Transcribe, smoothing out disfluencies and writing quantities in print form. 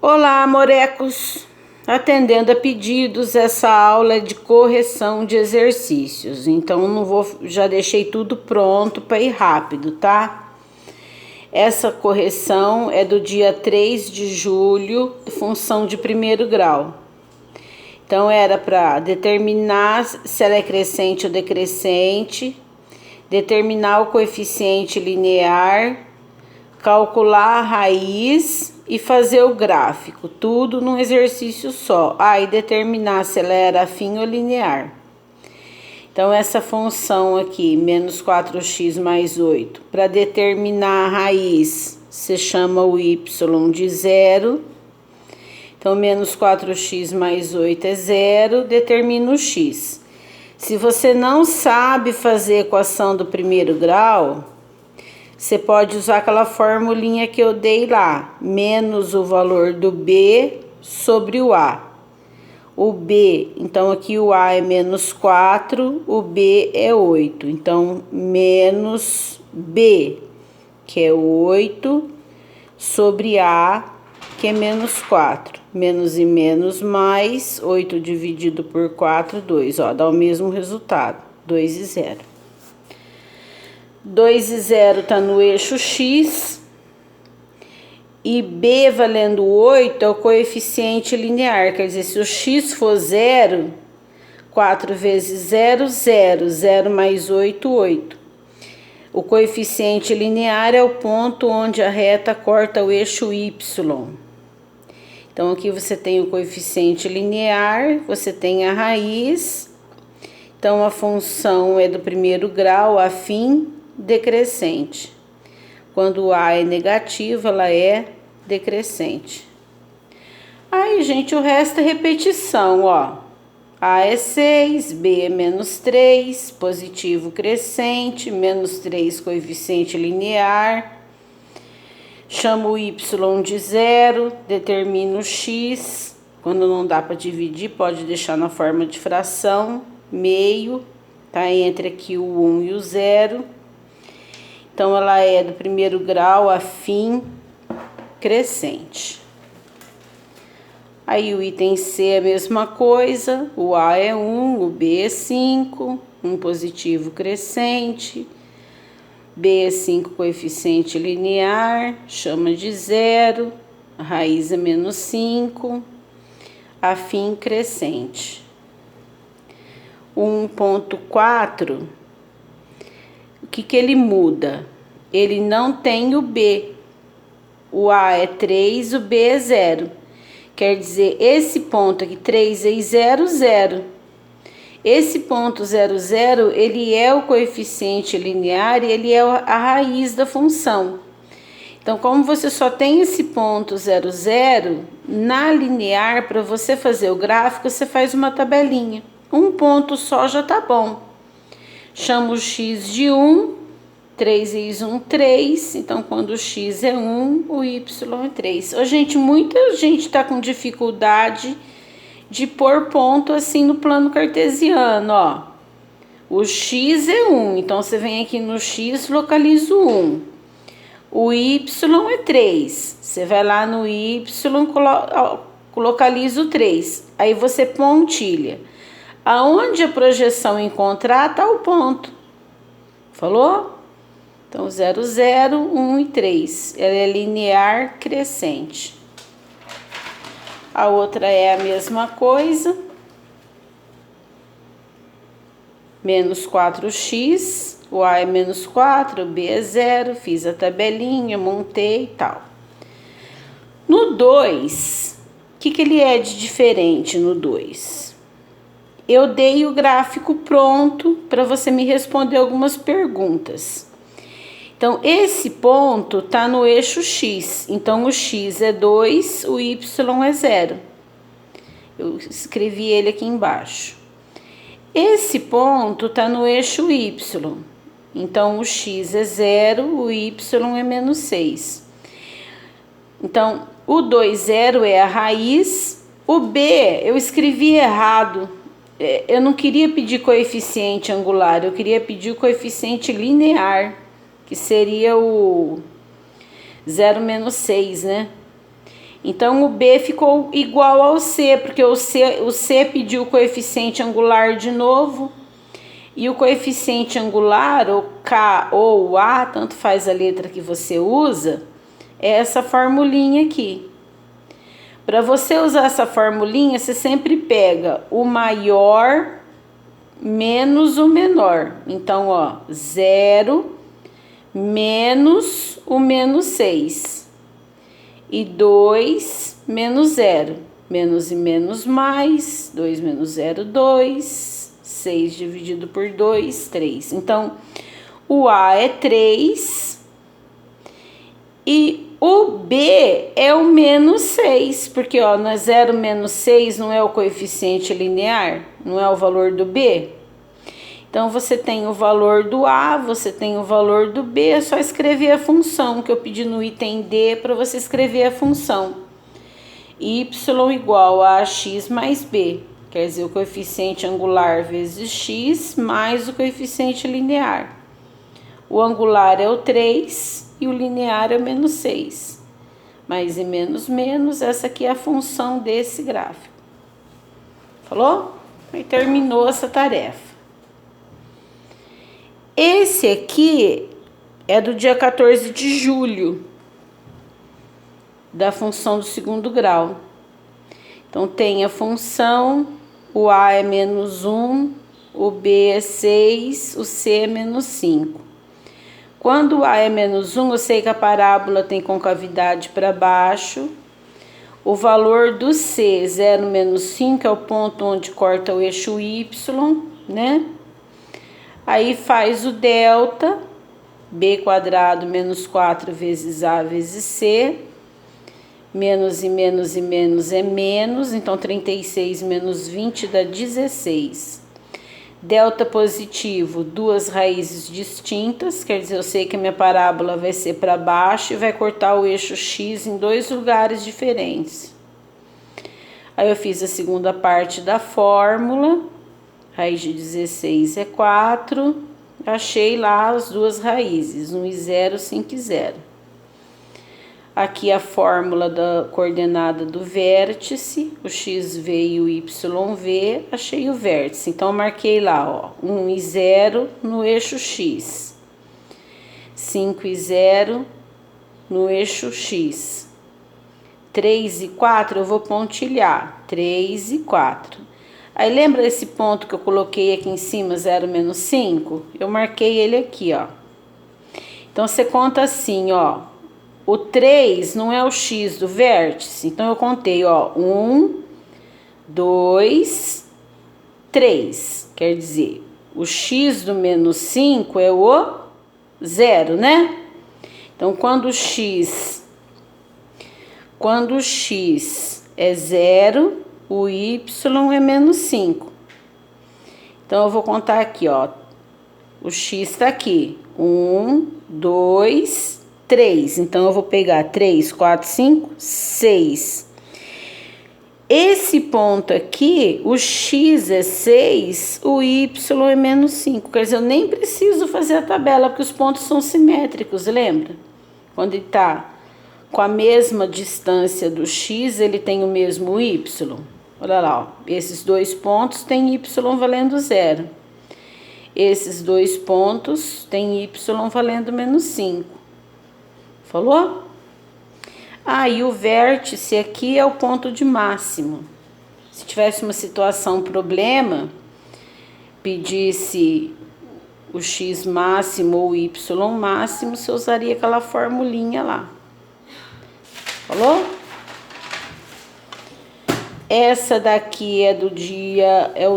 Olá, morecos! Atendendo a pedidos, essa aula é de correção de exercícios. Então, já deixei tudo pronto para ir rápido, tá? Essa correção é do dia 3 de julho, função de primeiro grau. Então, era para determinar se ela é crescente ou decrescente, determinar o coeficiente linear, calcular a raiz e fazer o gráfico, tudo num exercício só. E determinar se ela era afim ou linear. Então, essa função aqui, menos 4x mais 8, para determinar a raiz, você chama o y de zero. Então, menos 4x mais 8 é zero, determina o x. Se você não sabe fazer equação do primeiro grau, você pode usar aquela formulinha que eu dei lá, menos o valor do b sobre o a. O b, então aqui o a é menos 4, o b é 8. Então, menos b, que é 8, sobre a, que é menos 4. Menos e menos mais, 8 dividido por 4, 2. Ó, dá o mesmo resultado, 2 e 0. 2 e 0 está no eixo x, e b valendo 8 é o coeficiente linear, quer dizer, se o x for 0, 4 vezes 0, 0, 0 mais 8, 8. O coeficiente linear é o ponto onde a reta corta o eixo y. Então, aqui você tem o coeficiente linear, você tem a raiz. Então, a função é do primeiro grau, afim, decrescente. Quando a é negativo, ela é decrescente. Aí, gente, o resto é repetição, ó. A é 6, B é menos 3, positivo crescente, menos 3 coeficiente linear. Chamo o y de zero, determino o x. Quando não dá para dividir, pode deixar na forma de fração, meio, tá entre aqui o 1 e o 0. Então, ela é do primeiro grau, afim, crescente. Aí, o item C é a mesma coisa, o A é 1, o B é 5, um positivo crescente, B é 5 coeficiente linear, chama de zero, a raiz é menos 5, afim crescente. 1.4, o que ele muda? Ele não tem o B, o A é 3, o B é 0. Quer dizer, esse ponto aqui, 3 e 0, 0. Esse ponto 0, 0, ele é o coeficiente linear e ele é a raiz da função. Então, como você só tem esse ponto 0, 0, na linear, para você fazer o gráfico, você faz uma tabelinha. Um ponto só já tá bom. Chamo o x de 1, 3 vezes 1, 3. Então, quando o x é 1, o y é 3. Ô, gente, muita gente tá com dificuldade de pôr ponto assim no plano cartesiano, ó. O x é 1, então você vem aqui no x, localiza o 1. O y é 3, você vai lá no y, localiza o 3. Aí você pontilha. Aonde a projeção encontrar, tá o ponto. Falou? Então, 0, 0, 1 e 3. Ela é linear crescente. A outra é a mesma coisa. Menos 4x, o A é menos 4, o B é 0. Fiz a tabelinha, montei e tal. No 2, o que ele é de diferente no 2? Eu dei o gráfico pronto para você me responder algumas perguntas. Então, esse ponto está no eixo x. Então, o x é 2, o y é 0. Eu escrevi ele aqui embaixo. Esse ponto está no eixo y. Então, o x é 0, o y é menos 6. Então, o 2, 0 é a raiz. O b, eu escrevi errado. Eu não queria pedir coeficiente angular, eu queria pedir o coeficiente linear, que seria o 0 menos 6, né? Então, o B ficou igual ao C, porque o C pediu o coeficiente angular de novo. E o coeficiente angular, o K ou o A, tanto faz a letra que você usa, é essa formulinha aqui. Para você usar essa formulinha, você sempre pega o maior menos o menor. Então, ó, 0 menos o menos 6. E 2 menos 0. Menos e menos mais. 2 menos 0, 2. 6 dividido por 2, 3. Então, o A é 3. E o B é o menos 6. Porque, ó, no 0 menos 6 não é o coeficiente linear? Não é o valor do B? Então, você tem o valor do A, você tem o valor do B, é só escrever a função, que eu pedi no item D para você escrever a função. Y igual a x mais B, quer dizer, o coeficiente angular vezes x mais o coeficiente linear. O angular é o 3 e o linear é o menos 6. Mais e menos, menos, essa aqui é a função desse gráfico. Falou? Aí terminou essa tarefa. Esse aqui é do dia 14 de julho, da função do segundo grau. Então, tem a função, o A é menos 1, o B é 6, o C é menos 5. Quando o A é menos 1, eu sei que a parábola tem concavidade para baixo. O valor do C, 0 menos 5, é o ponto onde corta o eixo Y, né? Aí faz o delta, B quadrado menos 4 vezes A vezes C. Menos e menos e menos é menos, então 36 menos 20 dá 16. Delta positivo, duas raízes distintas, quer dizer, eu sei que a minha parábola vai ser para baixo e vai cortar o eixo X em dois lugares diferentes. Aí eu fiz a segunda parte da fórmula, raiz de 16 é 4, achei lá as duas raízes, 1 e 0, 5 e 0. Aqui a fórmula da coordenada do vértice, o XV e o YV, achei o vértice. Então, eu marquei lá, ó, 1 e 0 no eixo X, 5 e 0 no eixo X, 3 e 4 eu vou pontilhar, 3 e 4. Aí, lembra esse ponto que eu coloquei aqui em cima, 0 menos 5? Eu marquei ele aqui, ó. Então, você conta assim, ó. O 3 não é o X do vértice, então eu contei, ó, 1, 2, 3. Quer dizer, o X do menos 5 é o 0, né? Então, quando o X é 0, o Y é menos 5. Então, eu vou contar aqui, ó. O X tá aqui. 1, 2, 3. Então, eu vou pegar 3, 4, 5, 6. Esse ponto aqui, o X é 6, o Y é menos 5. Quer dizer, eu nem preciso fazer a tabela, porque os pontos são simétricos, lembra? Quando ele tá com a mesma distância do X, ele tem o mesmo Y. Olha lá, ó. Esses dois pontos têm Y valendo 0. Esses dois pontos têm Y valendo menos 5. Falou? Ah, e o vértice aqui é o ponto de máximo. Se tivesse uma situação problema, pedisse o X máximo ou o Y máximo, você usaria aquela formulinha lá. Falou? Essa daqui é do dia, é o